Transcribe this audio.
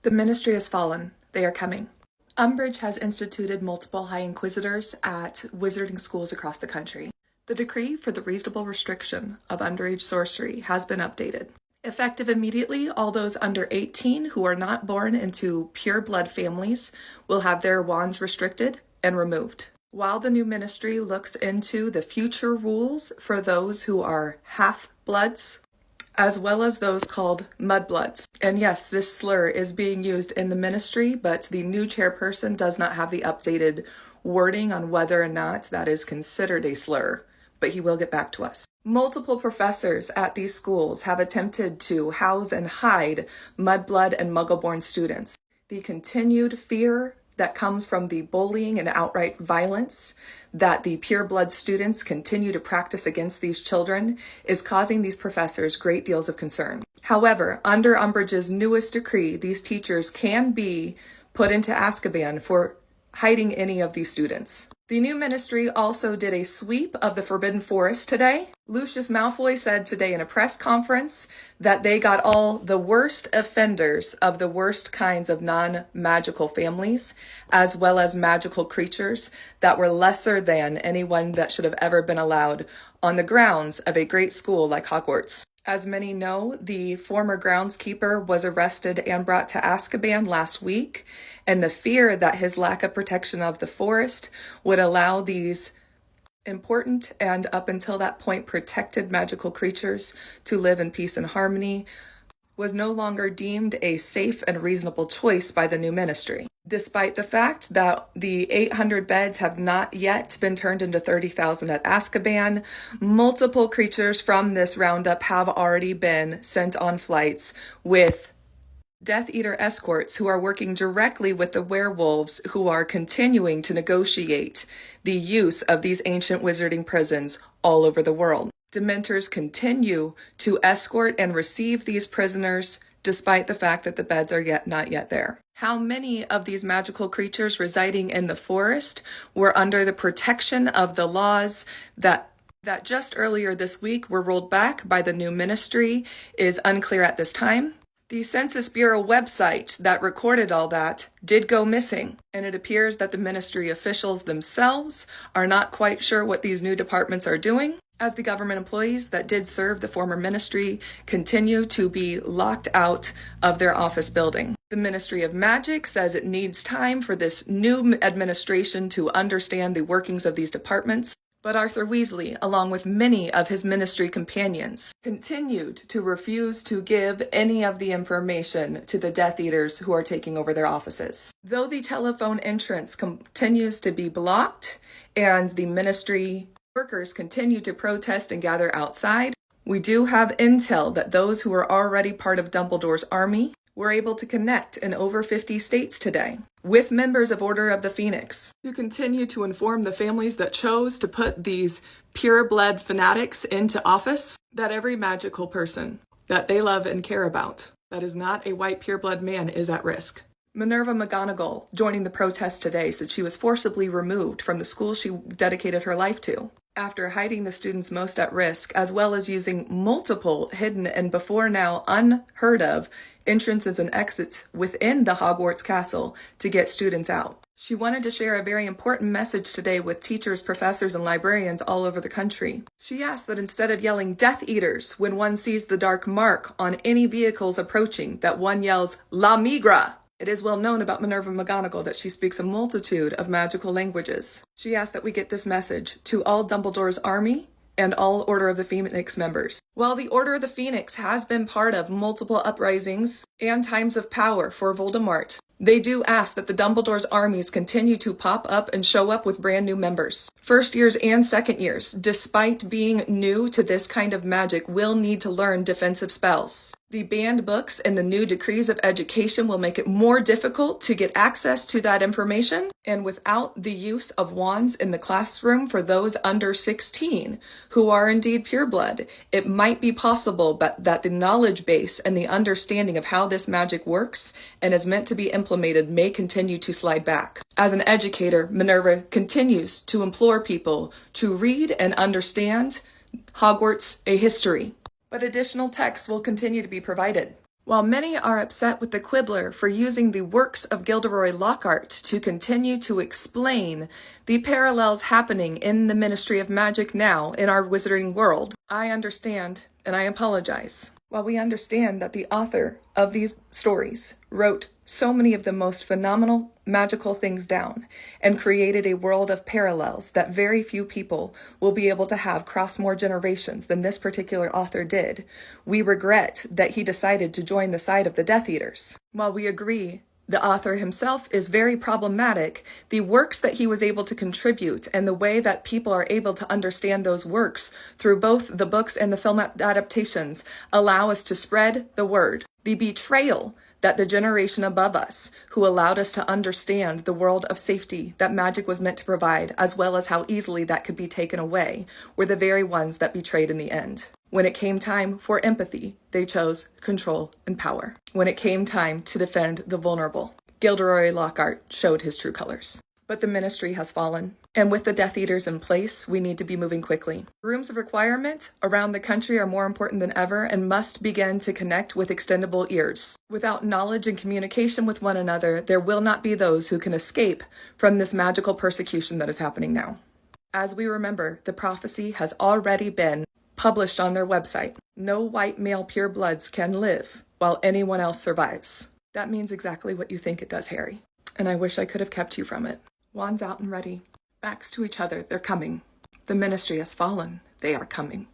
The Ministry has fallen. They are coming. Umbridge has instituted multiple High Inquisitors at wizarding schools across the country. The decree for the reasonable restriction of underage sorcery has been updated. Effective immediately, all those under 18 who are not born into pure blood families will have their wands restricted and removed. While the new ministry looks into the future rules for those who are half-bloods, as well as those called mudbloods. And yes, this slur is being used in the ministry, but the new chairperson does not have the updated wording on whether or not that is considered a slur, but he will get back to us. Multiple professors at these schools have attempted to house and hide mudblood and muggle-born students. The continued fear that comes from the bullying and outright violence that the pureblood students continue to practice against these children is causing these professors great deals of concern. However, under Umbridge's newest decree, these teachers can be put into Azkaban for hiding any of these students. The new ministry also did a sweep of the Forbidden Forest today. Lucius Malfoy said today in a press conference that they got all the worst offenders of the worst kinds of non-magical families, as well as magical creatures that were lesser than anyone that should have ever been allowed on the grounds of a great school like Hogwarts. As many know, the former groundskeeper was arrested and brought to Azkaban last week, and the fear that his lack of protection of the forest would allow these important and up until that point protected magical creatures to live in peace and harmony was no longer deemed a safe and reasonable choice by the new ministry. Despite the fact that the 800 beds have not yet been turned into 30,000 at Azkaban, multiple creatures from this roundup have already been sent on flights with Death Eater escorts who are working directly with the werewolves who are continuing to negotiate the use of these ancient wizarding prisons all over the world. Dementors continue to escort and receive these prisoners despite the fact that the beds are not yet there. How many of these magical creatures residing in the forest were under the protection of the laws that just earlier this week were rolled back by the new ministry is unclear at this time. The Census Bureau website that recorded all that did go missing, and it appears that the ministry officials themselves are not quite sure what these new departments are doing, as the government employees that did serve the former ministry continue to be locked out of their office building. The Ministry of Magic says it needs time for this new administration to understand the workings of these departments, but Arthur Weasley, along with many of his ministry companions, continued to refuse to give any of the information to the Death Eaters who are taking over their offices. Though the telephone entrance continues to be blocked and the ministry workers continue to protest and gather outside, we do have intel that those who are already part of Dumbledore's army were able to connect in over 50 states today with members of Order of the Phoenix to continue to inform the families that chose to put these pure-blood fanatics into office that every magical person that they love and care about that is not a white pure-blood man is at risk. Minerva McGonagall, joining the protest today, said she was forcibly removed from the school she dedicated her life to after hiding the students most at risk, as well as using multiple hidden and before now unheard of entrances and exits within the Hogwarts castle to get students out. She wanted to share a very important message today with teachers, professors, and librarians all over the country. She asked that instead of yelling Death Eaters when one sees the dark mark on any vehicles approaching, that one yells La Migra. It is well known about Minerva McGonagall that she speaks a multitude of magical languages. She asked that we get this message to all Dumbledore's army and all Order of the Phoenix members. While the Order of the Phoenix has been part of multiple uprisings and times of power for Voldemort, they do ask that the Dumbledore's armies continue to pop up and show up with brand new members. First years and second years, despite being new to this kind of magic, will need to learn defensive spells. The banned books and the new decrees of education will make it more difficult to get access to that information, and without the use of wands in the classroom for those under 16 who are indeed pureblood, it might be possible that the knowledge base and the understanding of how this magic works and is meant to be implemented may continue to slide back. As an educator, Minerva continues to implore people to read and understand Hogwarts: A History. But additional texts will continue to be provided. While many are upset with the Quibbler for using the works of Gilderoy Lockhart to continue to explain the parallels happening in the Ministry of Magic now in our wizarding world, I understand and I apologize. While we understand that the author of these stories wrote so many of the most phenomenal magical things down and created a world of parallels that very few people will be able to have cross more generations than this particular author did, we regret that he decided to join the side of the Death Eaters. While we agree the author himself is very problematic, the works that he was able to contribute and the way that people are able to understand those works through both the books and the film adaptations allow us to spread the word. The betrayal that the generation above us, who allowed us to understand the world of safety that magic was meant to provide, as well as how easily that could be taken away, were the very ones that betrayed in the end. When it came time for empathy, they chose control and power. When it came time to defend the vulnerable, Gilderoy Lockhart showed his true colors. But the ministry has fallen, and with the Death Eaters in place, we need to be moving quickly. Rooms of requirement around the country are more important than ever and must begin to connect with extendable ears. Without knowledge and communication with one another, there will not be those who can escape from this magical persecution that is happening now. As we remember, the prophecy has already been published on their website. No white male purebloods can live while anyone else survives. That means exactly what you think it does, Harry. And I wish I could have kept you from it. Wands out and ready. Backs to each other, they're coming. The ministry has fallen, they are coming.